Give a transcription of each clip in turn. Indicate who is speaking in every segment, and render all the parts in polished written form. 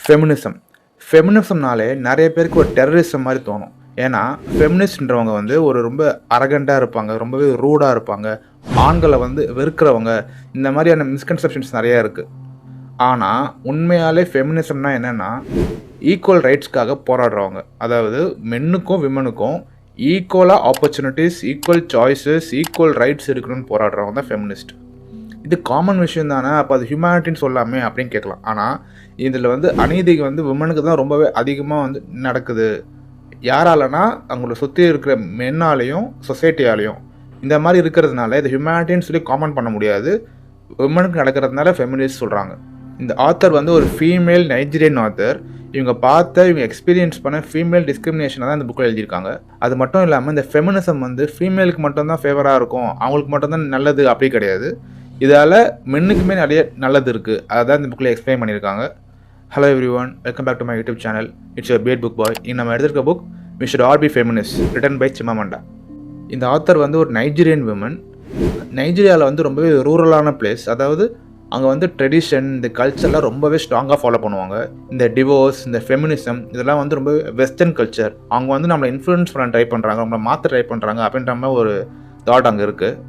Speaker 1: ஃபெமினிசம்னாலே நிறைய பேருக்கு ஒரு டெரரிசம் மாதிரி தோணும். ஏன்னா ஃபெமினிஸ்ட்ன்றவங்க வந்து ரொம்ப அரகண்டாக இருப்பாங்க, ரொம்பவே ரூடாக இருப்பாங்க, ஆண்களை வெறுக்கிறவங்க, இந்த மாதிரியான மிஸ்கன்செப்ஷன்ஸ் நிறையா இருக்குது. ஆனால் உண்மையாலே ஃபெமினிசம்னா என்னென்னா ஈக்குவல் ரைட்ஸ்க்காக போராடுறவங்க. அதாவது மென்னுக்கும் விமனுக்கும் ஈக்குவலாக opportunities, equal choices, equal rights இருக்கணும்னு போராடுறவங்க தான் ஃபெமினிஸ்ட். இது காமன் விஷயம் தானே, அப்போ அது ஹியூமனிட்டின்னு சொல்லாமே அப்படின்னு கேட்கலாம். ஆனால் இதில் அநீதி விமனுக்கு தான் ரொம்பவே அதிகமாக நடக்குது. யாராலனா அவங்கள சுற்றி இருக்கிற மென்னாலையும் சொசைட்டியாலையும். இந்த மாதிரி இருக்கிறதுனால இது ஹியூமனிட்டின்னு சொல்லி காமன் பண்ண முடியாது. விமனுக்கு நடக்கிறதுனால ஃபெமினிஸ்ட் சொல்கிறாங்க. இந்த ஆத்தர் ஒரு ஃபீமேல் நைஜீரியன் ஆத்தர். இவங்க எக்ஸ்பீரியன்ஸ் பண்ண ஃபீமேல் டிஸ்கிரிமினேஷனை தான் இந்த புக்கில் எழுதியிருக்காங்க. அது மட்டும் இல்லாமல் இந்த ஃபெமினிசம் ஃபீமேலுக்கு மட்டும்தான் ஃபேவராக இருக்கும், அவங்களுக்கு மட்டும்தான் நல்லது அப்படி கிடையாது. இதால் மென்னுக்குமே நிறைய நல்லது இருக்குது. அதான் இந்த புக்கில் எக்ஸ்பிளைன் பண்ணியிருக்காங்க. Hello everyone, welcome back to my YouTube channel. It's your bad book boy. நம்ம எடுத்திருக்க book we should all be feminist, written by Chimamanda. இந்த ஆத்தர் ஒரு நைஜீரியன் விமன். நைஜீரியாவில் ரொம்பவே ரூரலான பிளேஸ். அதாவது அங்கே ட்ரெடிஷன், இந்த கல்ச்சர்லாம் ரொம்பவே ஸ்ட்ராங்காக ஃபாலோ பண்ணுவாங்க. இந்த டிவோர்ஸ், இந்த ஃபெமினிசம் இதெல்லாம் ரொம்ப வெஸ்டர்ன் கல்ச்சர். அவங்க நம்மளை இன்ஃப்ளூயன்ஸ் பண்ண ட்ரை பண்ணுறாங்க, நம்மளை மாற்ற ட்ரை பண்ணுறாங்க அப்படின்ற மாதிரி ஒரு தாட் அங்கே இருக்குது.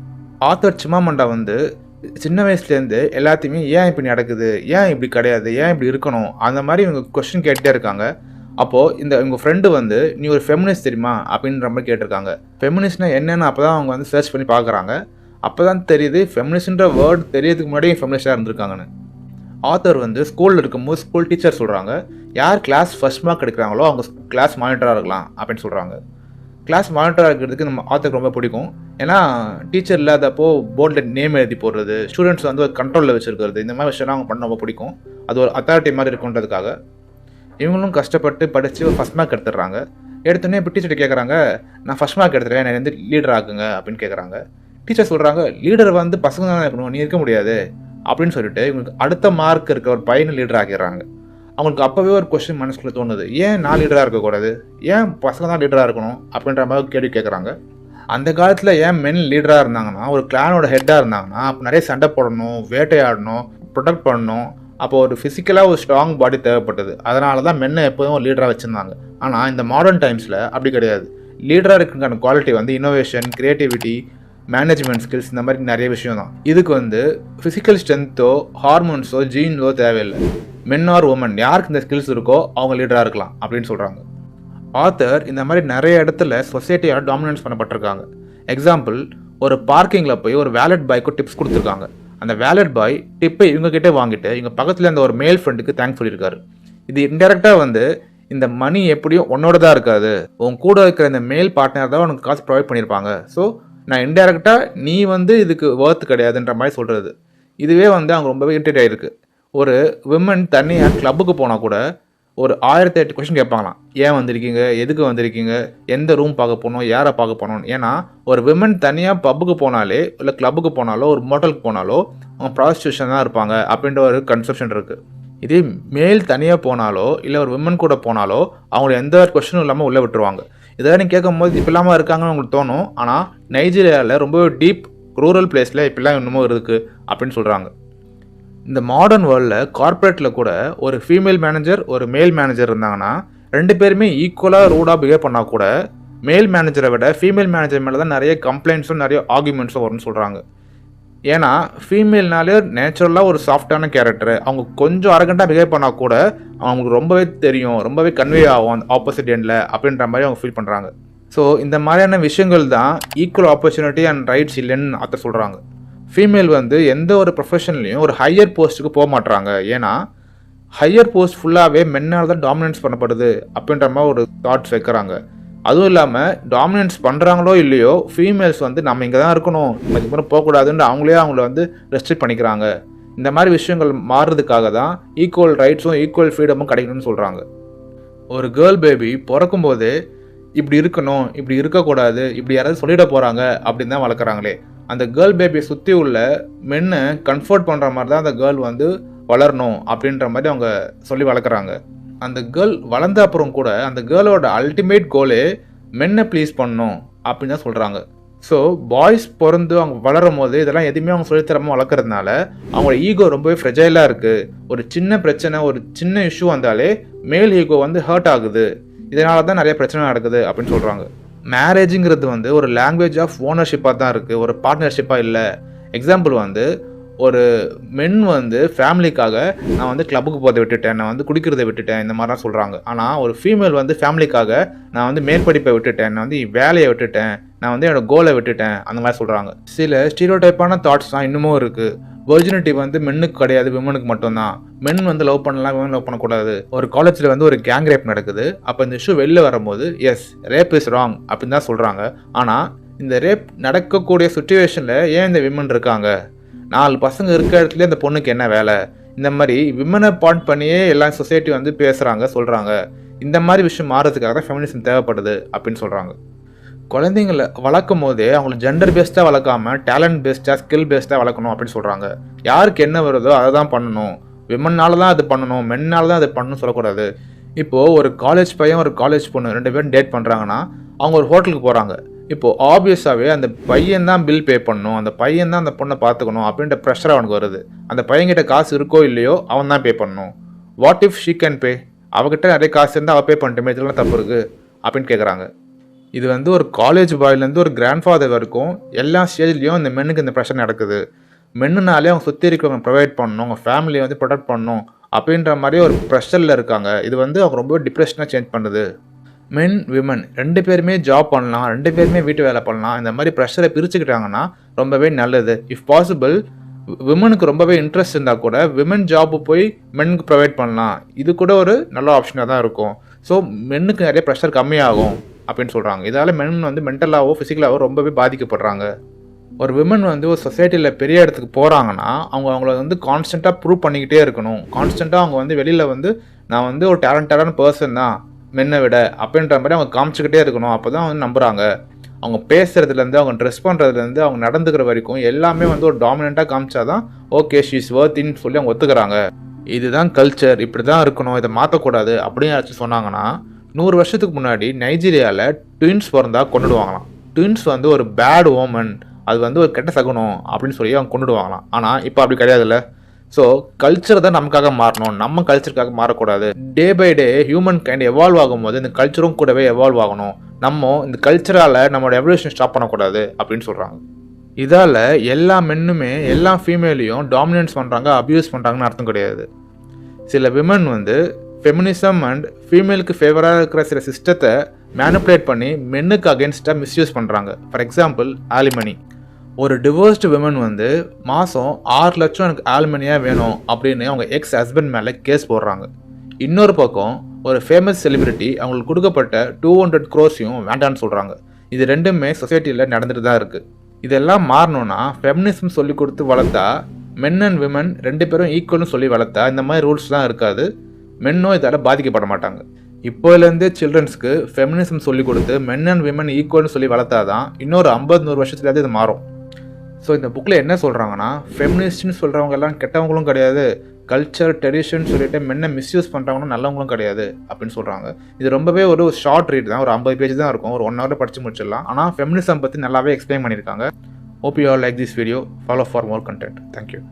Speaker 1: ஆத்தர் சிமாமண்டா சின்ன வயசுலேருந்து எல்லாத்தையுமே ஏன் இப்படி நடக்குது, ஏன் இப்படி கிடையாது, ஏன் இப்படி இருக்கணும், அந்த மாதிரி இவங்க கொஸ்டின் கேட்டுகிட்டே இருக்காங்க. அப்போது இவங்க ஃப்ரெண்டு நீ ஒரு ஃபெமினிஸ்ட் தெரியுமா அப்படின்ற மாதிரி கேட்டிருக்காங்க. ஃபெமினிஸ்ட்னா என்னென்னு அப்போ தான் அவங்க சர்ச் பண்ணி பார்க்குறாங்க. அப்போ தான் தெரியுது ஃபெமினிஸ்ட்ன்ற வேர்ட் தெரியறதுக்கு முன்னாடியே ஃபெமினிஸ்டாக இருந்திருக்காங்கன்னு. ஆத்தர் ஸ்கூலில் இருக்கும்போது ஸ்கூல் டீச்சர் சொல்கிறாங்க, யார் கிளாஸ் ஃபர்ஸ்ட் மார்க் எடுக்கிறாங்களோ அவங்க கிளாஸ் மானிட்டராக இருக்கலாம் அப்படின்னு சொல்கிறாங்க. கிளாஸ் மானிட்டராக இருக்கிறதுக்கு நம்ம ஆத்தருக்கு ரொம்ப பிடிக்கும். ஏன்னா டீச்சர் இல்லாதப்போ போர்டில் நேம் எழுதி போடுறது, ஸ்டூடெண்ட்ஸ் ஒரு கண்ட்ரோலில் வச்சுருக்கிறது, இந்த மாதிரி விஷயம்லாம் அவங்க பண்ண ரொம்ப பிடிக்கும். அது ஒரு அத்தாரிட்டி மாதிரி இருக்குன்றதுக்காக இவங்களும் கஷ்டப்பட்டு படித்து ஒரு ஃபஸ்ட் மார்க் எடுத்துடுறாங்க. எடுத்தோடனே இப்போ டீச்சர்கிட்ட கேட்குறாங்க, நான் ஃபஸ்ட் மார்க் எடுத்துகிறேன், என்னை லீடர் ஆகுங்க அப்படின்னு கேட்குறாங்க. டீச்சர் சொல்கிறாங்க, லீடர் பசங்க தான் இருக்கணும், நீ இருக்க முடியாது அப்படின்னு சொல்லிட்டு இவங்களுக்கு அடுத்த மார்க் இருக்க ஒரு பையனை லீடர் ஆக்கிடுறாங்க. அவங்களுக்கு அப்போவே ஒரு கொஸ்டின் மனசுக்குள்ளே தோணுது, ஏன் நான் லீடராக இருக்கக்கூடாது, ஏன் பசங்க தான் லீடராக இருக்கணும் அப்படின்ற மாதிரி கேள்வி கேட்குறாங்க. அந்த காலத்தில் ஏன் மென் லீடராக இருந்தாங்கன்னா, ஒரு கிளானோட ஹெட்டாக இருந்தாங்கன்னா அப்போ நிறைய சண்டை போடணும், வேட்டையாடணும், ப்ரொடெக்ட் பண்ணணும். அப்போ ஒரு ஃபிசிக்கலாக ஒரு ஸ்ட்ராங் பாடி தேவைப்பட்டது. அதனால தான் மென்னை எப்போதும் லீடராக வச்சுருந்தாங்க. ஆனால் இந்த மாடர்ன் டைம்ஸில் அப்படி கிடையாது. லீடராக இருக்கிற quality innovation, creativity, management skills, இந்த மாதிரி நிறைய விஷயம் தான். இதுக்கு ஃபிசிக்கல் ஸ்ட்ரென்த்தோ ஹார்மோன்ஸோ ஜீன்ஸோ தேவையில்லை. மென் ஆர் உமன் யாருக்கு இந்த ஸ்கில்ஸ் இருக்கோ அவங்க லீடராக இருக்கலாம் அப்படின்னு சொல்கிறாங்க. ஆத்தர் இந்த மாதிரி நிறைய இடத்துல சொசைட்டியால் டாமினன்ஸ் பண்ணப்பட்டிருக்காங்க. எக்ஸாம்பிள், ஒரு பார்க்கிங்கில் போய் ஒரு வேலட் பாய்க்கு டிப்ஸ் கொடுத்துருக்காங்க. அந்த வேலட் பாய் டிப்பை இவங்ககிட்ட வாங்கிட்டு இவங்க பக்கத்தில் இருந்த ஒரு மேல் ஃப்ரெண்டுக்கு தேங்க்ஸ் சொல்லியிருக்காரு. இது இன்டெரக்டாக இந்த மணி எப்படியும் உன்னோட தான் இருக்காது, உன் கூட இருக்கிற இந்த மேல் பார்ட்னர் தான் உனக்கு காசு ப்ரொவைட் பண்ணியிருப்பாங்க. ஸோ நான் இன்டெரக்டாக நீ இதுக்கு ஒர்த் கிடையாதுன்ற மாதிரி சொல்கிறது. இதுவே அவங்க ரொம்பவே இரிட்டேட் ஆகிருக்கு. ஒரு விமன் தனியாக கிளப்புக்கு போனால் கூட ஒரு 1008 கொஸ்டின் கேட்பாங்களாம். ஏன் வந்திருக்கீங்க, எதுக்கு வந்திருக்கீங்க, எந்த ரூம் பார்க்க போகணும், யாரை பார்க்க போகணும். ஏன்னா ஒரு விமன் தனியாக பப்புக்கு போனாலே, இல்லை கிளப்புக்கு போனாலோ, ஒரு மோட்டலுக்கு போனாலோ அவங்க ப்ராஸ்டியூஷன் தான் இருப்பாங்க அப்படின்ற ஒரு கன்செப்ஷன் இருக்குது. இதே மேல் தனியாக போனாலோ, இல்லை ஒரு விமன் கூட போனாலோ அவங்கள எந்த ஒரு கொஸ்டினும் இல்லாமல் உள்ளே விட்டுருவாங்க. இதெல்லாம் நீங்கள் கேட்கும்போது இப்படிலாமா இருக்காங்கன்னு உங்களுக்கு தோணும். ஆனால் நைஜீரியாவில் ரொம்ப டீப் ரூரல் பிளேஸில் இப்படிலாம் இன்னமும் இருக்குது அப்படின்னு சொல்கிறாங்க. இந்த மாடர்ன் வேர்ல்டில் கார்ப்பரேட்டில் கூட ஒரு ஃபீமேல் மேனேஜர், ஒரு மேல் மேனேஜர் இருந்தாங்கன்னா ரெண்டு பேருமே ஈக்குவலாக ரூடாக பிஹேவ் பண்ணால் கூட மேல் மேனேஜரை விட ஃபீமேல் மேனேஜர் மேலே தான் நிறைய கம்ப்ளைண்ட்ஸும் நிறைய ஆர்குமெண்ட்ஸும் வரும்னு சொல்கிறாங்க. ஏன்னா ஃபீமேல்னாலே நேச்சுரலாக ஒரு சாஃப்டான கேரக்டர், அவங்க கொஞ்சம் அரகண்டாக பிஹேவ் பண்ணால் கூட அவங்களுக்கு ரொம்பவே தெரியும், ரொம்பவே கன்வே ஆகும் அந்த ஆப்போசிட் எண்டில் அப்படின்ற மாதிரி அவங்க ஃபீல் பண்ணுறாங்க. ஸோ இந்த மாதிரியான விஷயங்கள் தான் ஈக்குவல் ஆப்பர்ச்சுனிட்டி அண்ட் ரைட்ஸ் இல்லைன்னு அத்தை சொல்கிறாங்க. ஃபீமேல் எந்த ஒரு ப்ரொஃபஷன்லையும் ஒரு ஹையர் போஸ்ட்டுக்கு போக மாட்டுறாங்க. ஏன்னா ஹையர் போஸ்ட் ஃபுல்லாகவே மென்னால் தான் டாமினன்ஸ் பண்ணப்படுது அப்படின்ற மாதிரி ஒரு தாட்ஸ் வைக்கிறாங்க. அதுவும் இல்லாமல் டாமினன்ஸ் பண்ணுறாங்களோ இல்லையோ ஃபீமேல்ஸ் நம்ம இங்கே தான் இருக்கணும், அதுக்கப்புறம் போகக்கூடாதுன்னு அவங்கள ரெஸ்ட்ரிக்ட் பண்ணிக்கிறாங்க. இந்த மாதிரி விஷயங்கள் மாறுறதுக்காக தான் ஈக்குவல் ரைட்ஸும் ஈக்குவல் ஃப்ரீடமும் கிடைக்கணும்னு சொல்கிறாங்க. ஒரு கேர்ள் பேபி பிறக்கும் போதே இப்படி இருக்கணும், இப்படி இருக்கக்கூடாது, இப்படி யாராவது சொல்லிட போகிறாங்க அப்படின்னு தான் வளர்க்குறாங்களே. அந்த கேர்ள் பேபியை சுற்றி உள்ள மென்னை கம்ஃபர்ட் பண்ணுற மாதிரி தான் அந்த கேர்ள் வளரணும் அப்படின்ற மாதிரி அவங்க சொல்லி வளர்க்குறாங்க. அந்த கேர்ள் வளர்ந்த அப்புறம் கூட அந்த கேர்ளோட அல்டிமேட் கோலே மென்னை ப்ளீஸ் பண்ணணும் அப்படின்னு தான் சொல்கிறாங்க. ஸோ பாய்ஸ் பிறந்து அவங்க வளரும் போது இதெல்லாம் எதுவுமே அவங்க சொல்லித்தரமாக வளர்க்குறதுனால அவங்களோட ஈகோ ரொம்பவே ஃப்ரெஜைலாக இருக்குது. ஒரு சின்ன பிரச்சனை, ஒரு சின்ன இஷ்யூ வந்தாலே மேல் ஈகோ வந்து ஹர்ட் ஆகுது. இதனால தான் நிறைய பிரச்சனை நடக்குது அப்படின்னு சொல்கிறாங்க. மேரேஜுங்கிறது வந்து ஒரு லாங்குவேஜ் ஆஃப் ஓனர்ஷிப்பாக தான் இருக்குது, ஒரு பார்ட்னர்ஷிப்பாக இல்லை. எக்ஸாம்பிள் வந்து ஒரு மென் வந்து ஃபேமிலிக்காக நான் வந்து கிளப்புக்கு போகிறத விட்டுட்டேன், நான் வந்து குடிக்கிறத விட்டுட்டேன், இந்த மாதிரிலாம் சொல்கிறாங்க. ஆனால் ஒரு ஃபீமேல் வந்து ஃபேமிலிக்காக நான் வந்து மேற்படிப்பை விட்டுட்டேன், நான் வந்து வேலையை விட்டுட்டேன், நான் வந்து என்னோட கோலை விட்டுட்டேன், அந்த மாதிரி சொல்கிறாங்க. சில ஸ்டீரியோடைப்பான தாட்ஸ் தான் இன்னமும் இருக்குது. வெர்ஜினிட்டி வந்து மென்னுக்கு கிடையாது, விமனுக்கு மட்டும்தான். மென் வந்து லவ் பண்ணலாம், விமன் லவ் பண்ணக்கூடாது. ஒரு காலேஜில் வந்து ஒரு கேங் ரேப் நடக்குது. அப்போ இந்த இஷ்யூ வெளில வரும்போது எஸ் ரேப் இஸ் ராங் அப்படின்னு தான் சொல்கிறாங்க. ஆனால் இந்த ரேப் நடக்கக்கூடிய சுச்சுவேஷனில் ஏன் இந்த விமன் இருக்காங்க? 4 பசங்க இருக்க இடத்துல இந்த பொண்ணுக்கு என்ன வேலை? இந்த மாதிரி விமனை பாயிண்ட் பண்ணியே எல்லா சொசைட்டி வந்து பேசுகிறாங்க, சொல்கிறாங்க. இந்த மாதிரி விஷயம் மாறதுக்காக தான் ஃபெமினிசம் தேவைப்படுது அப்படின்னு சொல்கிறாங்க. குழந்தைங்களை வளர்க்கும் போதே அவங்களுக்கு ஜெண்டர் பேஸ்டாக வளர்க்காம டேலண்ட் பேஸ்டாக, ஸ்கில் பேஸ்டாக வளர்க்கணும் அப்படின்னு சொல்கிறாங்க. யாருக்கு என்ன வருதோ அதை தான் பண்ணணும். விமன்னால தான் அது பண்ணணும், மென்னால் தான் அது பண்ணணும்னு சொல்லக்கூடாது. இப்போது ஒரு காலேஜ் பையன், ஒரு காலேஜ் பொண்ணு 2 பேரும் டேட் பண்ணுறாங்கன்னா அவங்க ஒரு ஹோட்டலுக்கு போகிறாங்க. இப்போது ஆப்வியஸாகவே அந்த பையன் தான் பில் பே பண்ணணும், அந்த பையன் தான் அந்த பொண்ணை பார்த்துக்கணும் அப்படின்ற ப்ரெஷர் அவனுக்கு வருது. அந்த பையன்கிட்ட காசு இருக்கோ இல்லையோ அவன் தான் பே பண்ணணும். What if she can pay? அவகிட்ட நிறைய காசு இருந்தால் அவள் பே பண்ணிட்டுமே, இதெல்லாம் தப்பு இருக்குது அப்படின்னு கேட்குறாங்க. இது வந்து ஒரு காலேஜ் பாய்லேருந்து ஒரு கிராண்ட் ஃபாதர் வரைக்கும் எல்லா ஸ்டேஜ்லேயும் இந்த மென்னுக்கு இந்த ப்ரெஷர் நடக்குது. மென்னுனாலே அவங்க சுற்றி இருக்கிறவங்க ப்ரொவைட் பண்ணணும், அவங்க ஃபேமிலியை வந்து ப்ரொடெக்ட் பண்ணணும் அப்படின்ற மாதிரி ஒரு ப்ரெஷரில் இருக்காங்க. இது வந்து அவங்க ரொம்ப டிப்ரெஷனாக சேஞ்ச் பண்ணுது. மென் விமன் 2 பேருமே ஜாப் பண்ணலாம், 2 பேருமே வீட்டு வேலை பண்ணலாம். இந்த மாதிரி ப்ரெஷரை பிரிச்சுக்கிட்டாங்கன்னா ரொம்பவே நல்லது. இஃப் பாசிபிள் விமனுக்கு ரொம்பவே இன்ட்ரெஸ்ட் இருந்தால் கூட விமன் ஜாப்பு போய் மென்னுக்கு ப்ரொவைட் பண்ணலாம். இது கூட ஒரு நல்ல ஆப்ஷனாக தான் இருக்கும். ஸோ மென்னுக்கு நிறைய ப்ரெஷர் கம்மியாகும் அப்படின்னு சொல்கிறாங்க. இதால் மென் வந்து மென்டலாகவோ ஃபிசிக்கலாகவோ ரொம்பவே பாதிக்கப்படுறாங்க. ஒரு விமன் வந்து ஒரு சொசைட்டியில் பெரிய இடத்துக்கு போகிறாங்கன்னா அவங்கள வந்து கான்ஸ்டண்ட்டாக ப்ரூவ் பண்ணிக்கிட்டே இருக்கணும். கான்ஸ்டண்ட்டாக அவங்க வந்து வெளியில் வந்து நான் வந்து ஒரு டேலண்டடான பர்சன் தான் மென்னை விட அப்படின்ற மாதிரி அவங்க காமிச்சிக்கிட்டே இருக்கணும். அப்போ தான் வந்து நம்புகிறாங்க. அவங்க பேசுகிறதுலேருந்து, அவங்க ட்ரெஸ் பண்ணுறதுலேருந்து, அவங்க நடந்துக்கிற வரைக்கும் எல்லாமே வந்து ஒரு டாமினண்ட்டாக காமிச்சா தான் ஓகே ஷீஸ் வர்த்தின்னு சொல்லி அவங்க ஒத்துக்கிறாங்க. இதுதான் கல்ச்சர், இப்படி தான் இருக்கணும், இதை மாற்றக்கூடாது அப்படின்னு யாராச்சும் சொன்னாங்கன்னா 100 வருஷத்துக்கு முன்னாடி நைஜீரியாவில் ட்வின்ஸ் பிறந்தா கொண்டுடுவாங்களாம். ட்வின்ஸ் வந்து ஒரு பேட் ஓமன், அது வந்து ஒரு கெட்ட சகுனம் அப்படின்னு சொல்லி அவங்க கொண்டுடுவாங்களாம். ஆனால் இப்போ அப்படி கிடையாதுல்ல. ஸோ கல்ச்சர் தான் நமக்காக மாறணும், நம்ம கல்ச்சருக்காக மாறக்கூடாது. Day by day human kind evolve ஆகும்போது இந்த கல்ச்சரும் கூடவே எவால்வ் ஆகணும். நம்ம இந்த கல்ச்சரால் நம்மளோட எவல்யூஷன் ஸ்டாப் பண்ணக்கூடாது அப்படின்னு சொல்கிறாங்க. இதால் எல்லா மென்னுமே எல்லா ஃபீமேலையும் டாமினன்ஸ் பண்ணுறாங்க, அப்யூஸ் பண்ணுறாங்கன்னு அர்த்தம் கிடையாது. சில விமன் வந்து ஃபெமினிசம் அண்ட் ஃபீமேலுக்கு ஃபேவராக இருக்கிற சில சிஸ்டத்தை மேனிப்புலேட் பண்ணி மென்னுக்கு அகேன்ஸ்டாக மிஸ்யூஸ் பண்ணுறாங்க. For example alimony. ஒரு டிவோர்ஸ்டு விமன் வந்து மாதம் 6 லட்சம் எனக்கு ஆலிமனியாக வேணும் அப்படின்னு அவங்க எக்ஸ் ஹஸ்பண்ட் மேலே கேஸ் போடுறாங்க. இன்னொரு பக்கம் ஒரு ஃபேமஸ் செலிபிரிட்டி அவங்களுக்கு கொடுக்கப்பட்ட 200 crores வேண்டான்னு சொல்கிறாங்க. இது ரெண்டுமே சொசைட்டியில் நடந்துட்டு தான் இருக்குது. இதெல்லாம் மாறணும்னா ஃபெமினிசம் சொல்லி கொடுத்து வளர்த்தா, மென் அண்ட் விமன் 2 பேரும் ஈக்குவல்னு சொல்லி வளர்த்தா இந்த மாதிரி ரூல்ஸ்லாம் இருக்காது. மென்னும் இதால் பாதிக்கப்பட மாட்டாங்க. இப்போலேருந்தே சில்ட்ரன்ஸ்க்கு ஃபெமினிசம் சொல்லி கொடுத்து மென் அண்ட் விமன் ஈக்குவல்னு சொல்லி வளர்த்தா தான் இன்னொரு 50-100 வருஷத்துலேருந்து இது மாறும். ஸோ இந்த புக்கில் என்ன சொல்கிறாங்கன்னா, ஃபெமினிஸ்ட்னு சொல்கிறவங்க எல்லாம் கெட்டவங்களும் கிடையாது, கல்ச்சர் ட்ரெடிஷன் சொல்லிட்டு மென்னை மிஸ்யூஸ் பண்ணுறவங்களும் நல்லவங்களும் கிடையாது அப்படின்னு சொல்கிறாங்க. இது ரொம்பவே ஒரு ஷார்ட் ரீட் தான், ஒரு 50 பேஜ் தான் இருக்கும், ஒரு 1 hour படித்து முடிச்சிடலாம். ஆனால் ஃபெமினிசம் பற்றி நல்லாவே எக்ஸ்பிளைன் பண்ணியிருக்காங்க. Hope you all like this video. Follow for more content. Thank you.